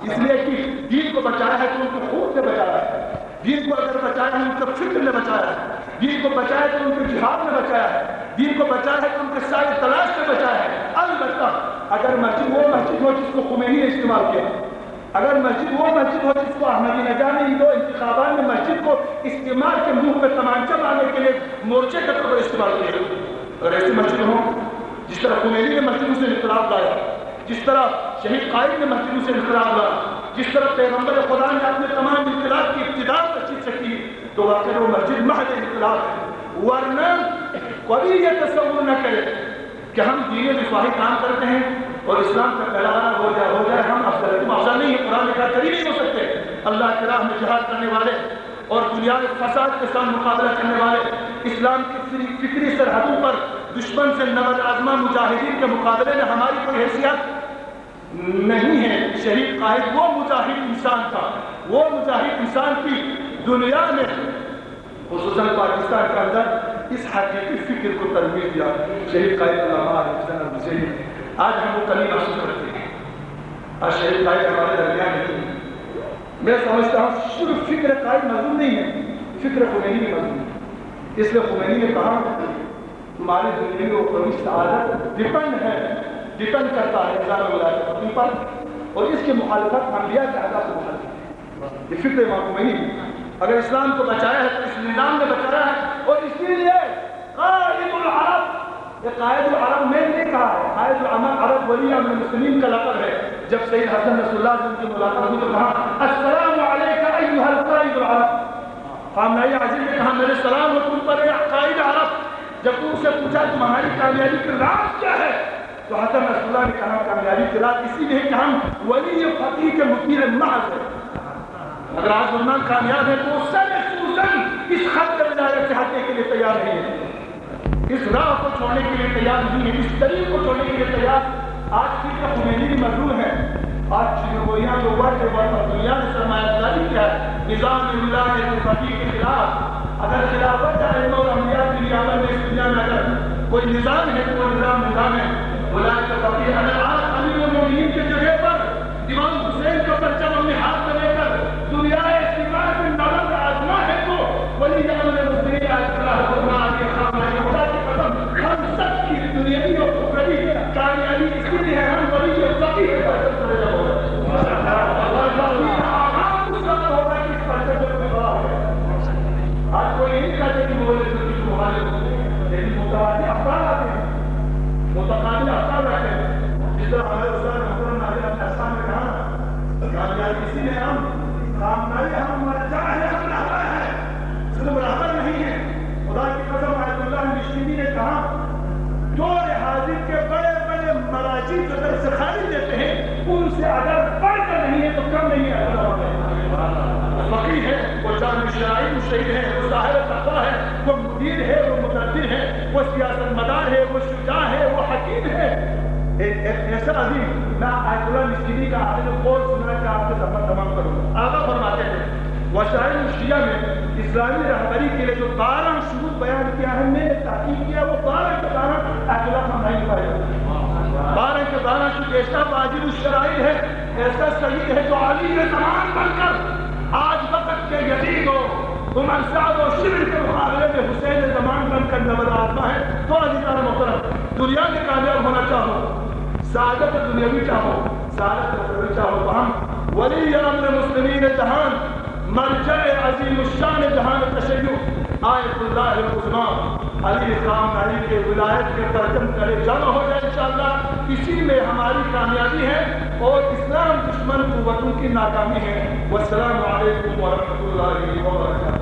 اس لیے کہ دین کو بچایا ہے تو ان کو خون سے بچایا ہے، دین کو اگر بچایا ہے ان کو فکر نے بچایا ہے، دین کو بچایا تو ان کے جہاد نے بچایا ہے، دین کو بچایا ہے تو ان کے سارے تلاش سے بچایا ہے۔ البتہ اگر مسجد وہ مسجد ہو جس کو خمینی نے استعمال کیا، اگر مسجد وہ مسجد ہو جس کو احمدی نژاد نے ان دو انتخابات میں مسجد کو استعمال کے منہ میں تمانچہ مارنے کے لیے مورچے کے طور پر استعمال کیا، اگر ایسی مسجد ہوں جس طرح خمینی نے مسجدوں سے انقلاب لایا، جس طرح شہید قائد نے مسجدوں سے انقلاب لایا، جس طرح پیغمبر خدا نے اپنے تمام انقلاب کی ابتدا مسجد سے کی، تو واقعی وہ مسجد محض انقلاب ہے۔ ورنہ کبھی یہ تصور نہ کرے کہ ہم دین رفاہی کام کرتے ہیں اور اسلام کا پہلا ہو جائے ہم افضل نہیں ہے، قرآن لکھا کبھی نہیں ہو سکتے۔ اللہ کی راہ میں جہاد کرنے والے اور دنیا میں فساد کے ساتھ مقابلہ کرنے والے، اسلام کی فکری سرحدوں پر دشمن سے نبرد آزما مجاہدین کے مقابلے میں ہماری کوئی حیثیت نہیں ہے۔ شہید قائد وہ مجاہد انسان تھا، وہ مجاہد انسان کی دنیا میں خصوصاً پاکستان کے اندر اس حقیقی فکر کو ترویج دیا۔ شہید قائد علامہ حسین الحسینی، آج ہم وہ کمی محسوس کرتے ہیں، آج شہید قائد ہمارے درمیان نہیں ہے۔ میں سمجھتا ہوں صرف فکر قائد مضمون نہیں ہے، فکر خمینی بھی مضمون ہے۔ اس لیے خمینی نے کہا تمہاری زندگی و اخروی سعادت ڈپینڈ کرتا ہے نظام ولایت فقیہ پر، اور اس کی مخالفت انبیاء کے اہداف سے مخالفت ہے۔ یہ فکر امام خمینی ہے۔ اگر اسلام کو بچایا ہے تو اس نظام نے بچایا ہے، اور اسی لیے قائد العرب، یہ قائد العرب میں نے کہا ہے، قائد العرب ولی امر المسلمین کا لقب ہے۔ جب سید حسن رسول اللہ سے ان کی ملاقات ہوئی تو کہا السلام علیک ایھا القائد العرب، خامنۂ عظیم نے کہا میرے سلام ہو تم پر اے قائد عرب۔ جب ان سے پوچھا تمہاری کامیابی کا راز کیا ہے تو حسن رسول اللہ نے کہا کامیابی کا راز اسی لیے کہ ہم ولی فقیہ کے مطیع محض ہیں۔ اگر آج مسلمان کامیاب ہے تو اس خط ولایت سے ہٹنے کے لیے تیار نہیں ہے، اس راہ کو چھوڑنے کے لیے تیار نہیں ہے، اس طریق کو چھوڑنے کے لیے تیار۔ آج فکر خمینی بھی مظلوم ہے، آج چینویاں جو ورڈ دنیا نے سرمایہ داری کیا ہے نظام ولایت فقیہ کے خلاف۔ اگر خلافت ائمہ اور انبیاء کی عمل میں اس دنیا میں اگر کوئی نظام ہے تو وہ نظام ہے ولایت فقیہ۔ اگر آج امیر المومنین کی جگہ پر امام حسین کا پرچم اپنے ہاتھ میں لے کر دنیا استقبال میں نبرد آزما ہے تو ولی امر المسلمین خدا کی قسم ہم سب کی دنیاوی اور اخروی کامیابی اسی لیے ہم ولی فقیہ کے پرچم سے لے جاؤ آج کوئی نہیں کہتے کہ وہ مخالف ہوتے ہیں، لیکن متبادل افکار آتے ہیں، متقابل افکار رہتے ہیں۔ جس طرح ہمارے استاد محترم ناظر اپنے احسان میں کہا کامیابی اسی لیے ہم کامیابی ہم مرجع ہے، ہم رہبر ہیں، صرف رہبر نہیں ہے۔ خدا کی قسم آیت اللہ مشرقی نے کہا جو حاضر کے بڑے بڑے مراجع جو درس خارج دیتے ہیں ان سے اگر بڑھ کر نہیں ہے تو کم نہیں ہے۔ فقیہ ہے، وہ جامع شرعی مجتہد ہے، وہ صاحب تقویٰ ہے، وہ مدیر ہے، وہ مدبر ہے، وہ سیاست مدار ہے، وہ شجاع ہے، وہ حکیم ہے۔ ایک ایسا عظیم، میں آیت اللہ مشکلی کا آخر قول سنا کہ آپ سے تمام کروں۔ آقا فرماتے ہیں وسائل الشیعہ میں اسلامی رہبری کے لیے جو 12 شروط بیان کیا ہے، میں نے تحقیق کیا وہ 12 کے 12 آیت اللہ فرمائی پائے گا۔ 12 کے 12 شروط ایسا واجب الشرائع ہے، ایسا سعید ہے جو علی زمان بن کر آج وقت کے یزید و عمر سعد و شبر کے مقابلے میں حسین زمان بن کر نبرد آزما ہے۔ تو عزیزان محترم، دنیا میں کامیاب ہونا چاہو، سعادت دنیاوی چاہو، سعادت اخروی چاہو تو ہم ولی امر المسلمین جہان، مرجع عظیم الشان جہان تشیع، آیت اللہ العظمیٰ علی خامنہ کے ولایت کے پرچم تلے جمع ہو جائے انشاءاللہ۔ اسی میں ہماری کامیابی ہے اور اسلام دشمن قوتوں کی ناکامی ہے۔ والسلام علیکم ورحمۃ اللہ وبرکاتہ۔